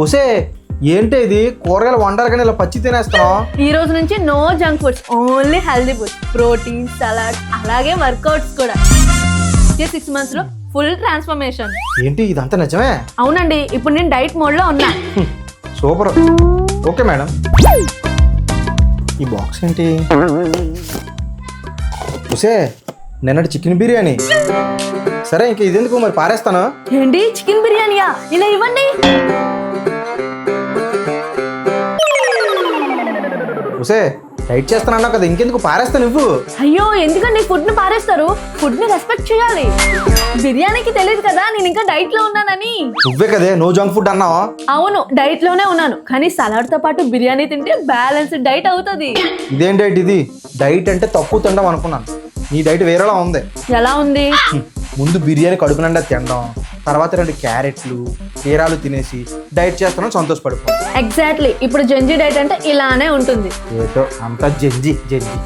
ఒసే ఏంటి ఇది కూరగాయలు వండాలి కానీ ఇలా పచ్చి తినేస్తున్నావు? ఈ రోజు నుంచి no junk foods, only healthy foods, protein, salad, అలాగే వర్కౌట్స్ కూడా. 6 months లో ఫుల్ ట్రాన్స్ఫర్మేషన్. ఏంటి ఇదంతా నిజమే? అవునండి, ఇప్పుడు నేను డైట్ మోడ్ లో ఉన్నా. సూపర్. Okay madam. ఈ బాక్స్ ఏంటి? ఒసే నిన్నటి చికెన్ బిర్యానీ. సరే ఇంక ఇదెందుకు మరి పారేస్తాను. ఏంటి చికెన్ బిర్యానీయా? ఇలా ఇవ్వండి. ఒసే డైట్ చేస్తానన్నావు కదా, ఇంకెందుకు పారేస్తాను నువ్వు? అయ్యో ఎందుకండి ఫుడ్ ని పారేస్తారు? ఫుడ్ ని రెస్పెక్ట్ చేయాలి. బిర్యానీకి తెలియదు కదా నేను ఇంకా డైట్ లో ఉన్నానని. నువ్వే కదే నో జంక్ ఫుడ్ అన్నావా? అవును, డైట్ లోనే ఉన్నాను, కానీ సలాడ్ తో పాటు బిర్యానీ తింటే బ్యాలెన్స్డ్ డైట్ అవుతుంది. ఇదేం డైట్ ఇది? డైట్ అంటే తక్కువ తినడం అనుకున్నాను, నీ డైట్ వేరేలా ఉంది. ఎలా ఉంది? ముందు బిర్యానీ కడుపు నిండా తినడం, తర్వాత 2 క్యారెట్లు కీరాలు తినేసి డైట్ చేస్తున్నాను సంతోషపడిపో. ఎగ్జాక్ట్లీ, ఇప్పుడు జంజీ డైట్ అంటే ఇలానే ఉంటుంది. ఏటో అంతా జంజి జంజి.